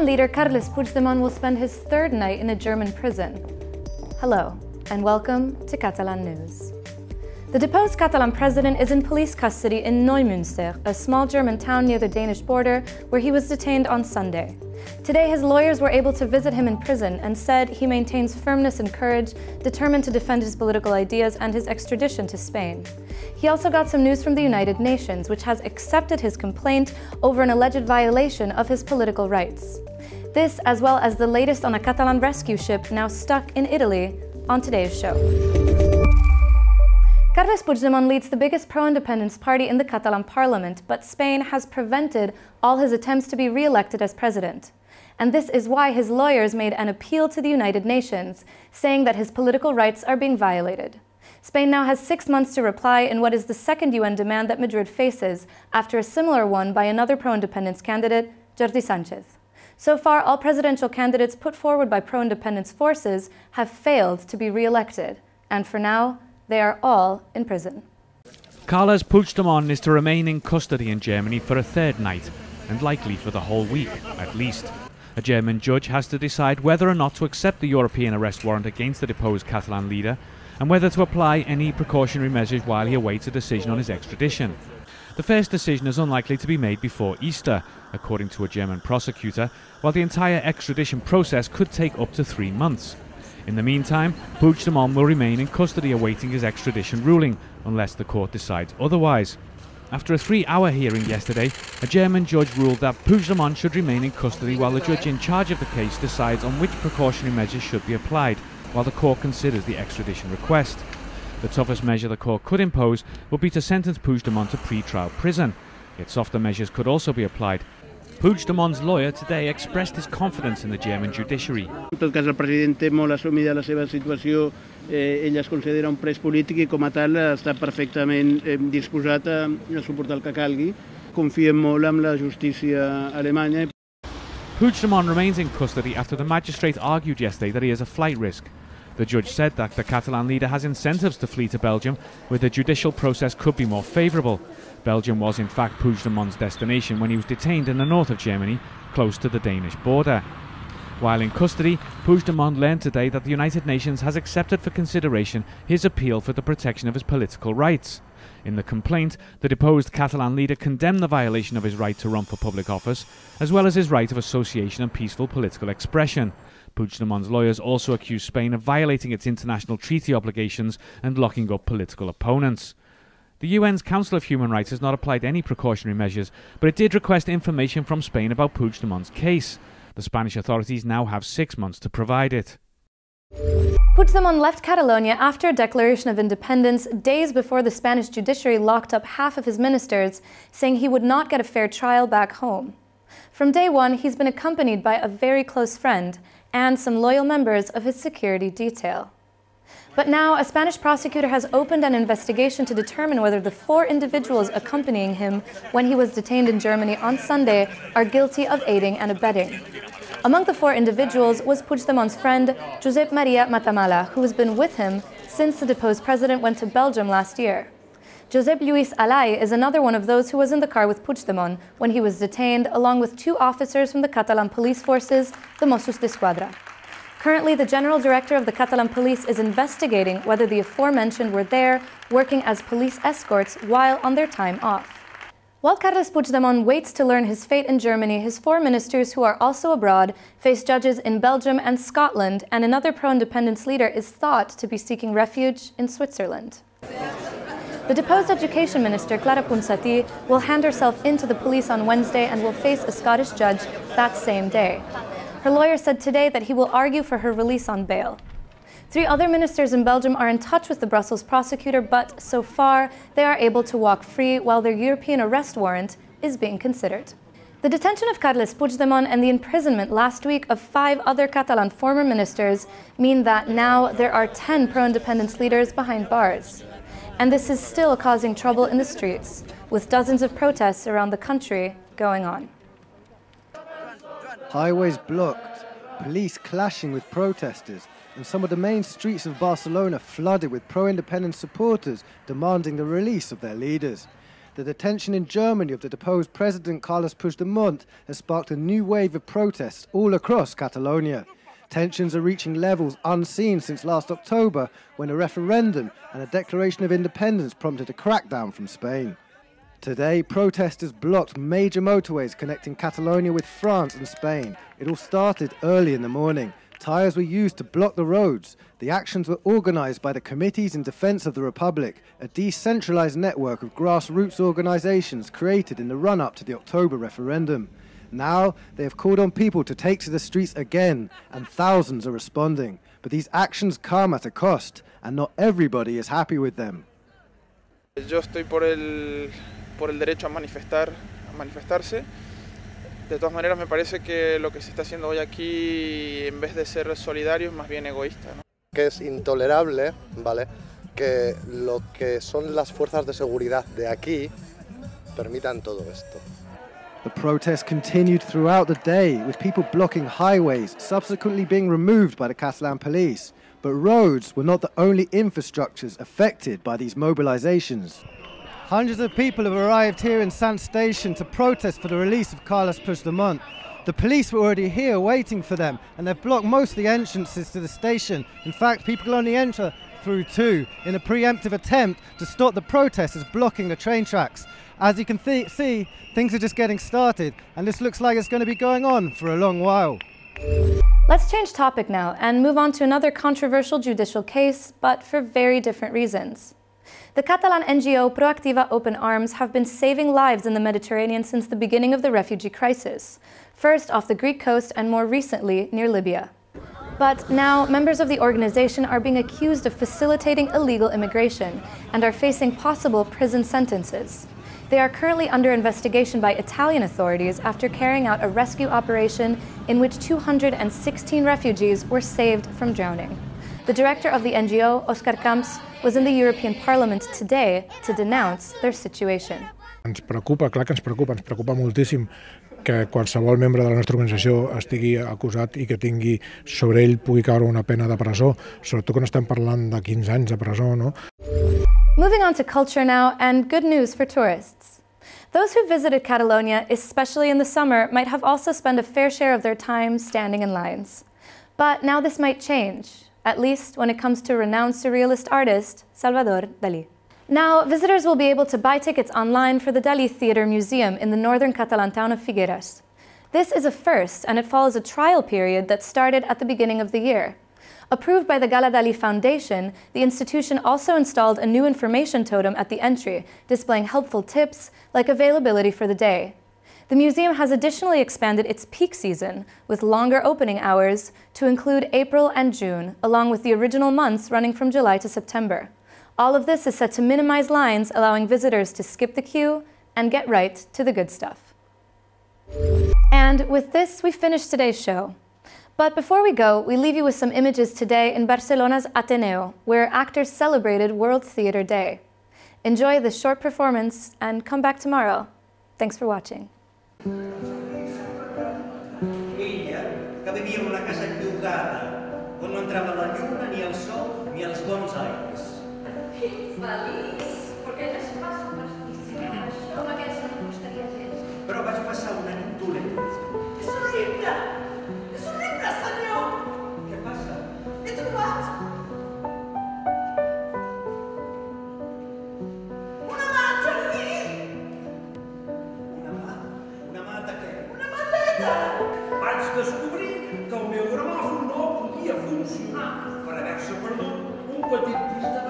Catalan leader Carles Puigdemont will spend his third night in a German prison. Hello, and welcome to Catalan News. The deposed Catalan president is in police custody in Neumünster, a small German town near the Danish border, where he was detained on Sunday. Today, his lawyers were able to visit him in prison and said he maintains firmness and courage, determined to defend his political ideas and his extradition to Spain. He also got some news from the United Nations, which has accepted his complaint over an alleged violation of his political rights. This, as well as the latest on a Catalan rescue ship now stuck in Italy, on today's show. Carles Puigdemont leads the biggest pro-independence party in the Catalan parliament, but Spain has prevented all his attempts to be re-elected as president. And this is why his lawyers made an appeal to the United Nations, saying that his political rights are being violated. Spain now has 6 months to reply in what is the second UN demand that Madrid faces, after a similar one by another pro-independence candidate, Jordi Sánchez. So far, all presidential candidates put forward by pro-independence forces have failed to be re-elected, and for now, they are all in prison. Carles Puigdemont is to remain in custody in Germany for a third night, and likely for the whole week, at least. A German judge has to decide whether or not to accept the European arrest warrant against the deposed Catalan leader, and whether to apply any precautionary measures while he awaits a decision on his extradition. The first decision is unlikely to be made before Easter, according to a German prosecutor, while the entire extradition process could take up to 3 months. In the meantime, Puigdemont will remain in custody awaiting his extradition ruling, unless the court decides otherwise. After a 3-hour hearing yesterday, a German judge ruled that Puigdemont should remain in custody while the judge in charge of the case decides on which precautionary measures should be applied, while the court considers the extradition request. The toughest measure the court could impose would be to sentence Puigdemont to pre-trial prison, yet softer measures could also be applied. Puigdemont's lawyer today expressed his confidence in the German judiciary. En tot cas, el president té molt assumida la seva situació. Ell es considera un pres polític i com a tal està perfectament disposat a suportar el que calgui. Confiem molt en la justícia alemanya. Puigdemont remains in custody after the magistrate argued yesterday that he is a flight risk. The judge said that the Catalan leader has incentives to flee to Belgium, where the judicial process could be more favourable. Belgium was in fact Puigdemont's destination when he was detained in the north of Germany, close to the Danish border. While in custody, Puigdemont learned today that the United Nations has accepted for consideration his appeal for the protection of his political rights. In the complaint, the deposed Catalan leader condemned the violation of his right to run for public office, as well as his right of association and peaceful political expression. Puigdemont's lawyers also accused Spain of violating its international treaty obligations and locking up political opponents. The UN's Council of Human Rights has not applied any precautionary measures, but it did request information from Spain about Puigdemont's case. The Spanish authorities now have 6 months to provide it. Puigdemont left Catalonia after a declaration of independence days before the Spanish judiciary locked up half of his ministers, saying he would not get a fair trial back home. From day one, he's been accompanied by a very close friend and some loyal members of his security detail. But now, a Spanish prosecutor has opened an investigation to determine whether the 4 individuals accompanying him when he was detained in Germany on Sunday are guilty of aiding and abetting. Among the 4 individuals was Puigdemont's friend, Josep Maria Matamala, who has been with him since the deposed president went to Belgium last year. Josep Lluís Alay is another one of those who was in the car with Puigdemont when he was detained, along with 2 officers from the Catalan police forces, the Mossos d'Esquadra. Currently, the General Director of the Catalan Police is investigating whether the aforementioned were there, working as police escorts while on their time off. While Carles Puigdemont waits to learn his fate in Germany, his 4 ministers who are also abroad face judges in Belgium and Scotland, and another pro-independence leader is thought to be seeking refuge in Switzerland. The deposed Education Minister, Clara Ponsatí, will hand herself into the police on Wednesday and will face a Scottish judge that same day. Her lawyer said today that he will argue for her release on bail. 3 other ministers in Belgium are in touch with the Brussels prosecutor, but so far they are able to walk free while their European arrest warrant is being considered. The detention of Carles Puigdemont and the imprisonment last week of 5 other Catalan former ministers mean that now there are 10 pro-independence leaders behind bars. And this is still causing trouble in the streets, with dozens of protests around the country going on. Highways blocked, police clashing with protesters, and some of the main streets of Barcelona flooded with pro-independence supporters demanding the release of their leaders. the detention in Germany of the deposed President Carles Puigdemont has sparked a new wave of protests all across Catalonia. Tensions are reaching levels unseen since last October, when a referendum and a declaration of independence prompted a crackdown from Spain. Today, protesters blocked major motorways connecting Catalonia with France and Spain. It all started early in the morning. Tyres were used to block the roads. The actions were organised by the Committees in Defence of the Republic, a decentralised network of grassroots organisations created in the run-up to the October referendum. Now, they have called on people to take to the streets again, and thousands are responding. But these actions come at a cost, and not everybody is happy with them. Yo estoy por el derecho a manifestarse. De todas maneras, me parece que lo que se está haciendo hoy aquí, en vez de ser solidario, es más bien egoísta, ¿no? Que es intolerable, ¿vale?, que lo que son las fuerzas de seguridad de aquí permitan todo esto. The protests continued throughout the day, with people blocking highways, subsequently being removed by the Catalan police. But roads were not the only infrastructures affected by these mobilizations. Hundreds of people have arrived here in Sant Station to protest for the release of Carles Puigdemont. The police were already here waiting for them, and they've blocked most of the entrances to the station. In fact, people only enter through two, in a preemptive attempt to stop the protesters blocking the train tracks. As you can see, things are just getting started, and this looks like it's going to be going on for a long while. Let's change topic now and move on to another controversial judicial case, but for very different reasons. The Catalan NGO Proactiva Open Arms have been saving lives in the Mediterranean since the beginning of the refugee crisis, first off the Greek coast and more recently near Libya. But now, members of the organization are being accused of facilitating illegal immigration and are facing possible prison sentences. They are currently under investigation by Italian authorities after carrying out a rescue operation in which 216 refugees were saved from drowning. The director of the NGO, Òscar Camps, was in the European Parliament today to denounce their situation. Ens preocupa, clar que ens preocupa moltíssim que qualsevol membre de la nostra organització estigui acusat i que tingui sobre ell pugui caure una pena de presó, sobretot que no estem parlant de 15 anys de presó, no? Moving on to culture now, and good news for tourists. Those who visited Catalonia, especially in the summer, might have also spent a fair share of their time standing in lines. But now this might change, at least when it comes to renowned surrealist artist Salvador Dalí. Now, visitors will be able to buy tickets online for the Dalí Theatre Museum in the northern Catalan town of Figueres. This is a first, and it follows a trial period that started at the beginning of the year. Approved by the Gala Dalí Foundation, the institution also installed a new information totem at the entry, displaying helpful tips like availability for the day. The museum has additionally expanded its peak season, with longer opening hours, to include April and June, along with the original months running from July to September. All of this is set to minimize lines, allowing visitors to skip the queue and get right to the good stuff. And with this, we finish today's show. But before we go, we leave you with some images today in Barcelona's Ateneo, where actors celebrated World Theatre Day. Enjoy this short performance and come back tomorrow. Thanks for watching. Ella, que vivia en una casa llogada, on no entrava la lluna, ni el sol, ni els bons aires. Feliç, perquè no és pas supersticiosa, això, amb aquests no em costaria gens. Però vaig passar una nit dolenta. És horrible! És horrible, senyor! Què passa? He trobat una mà al jardí! Una mà? Una mà de què? Una maleta! Vaig descobrir que el meu gramòfon no podia funcionar per haver-se perdut un petit pis de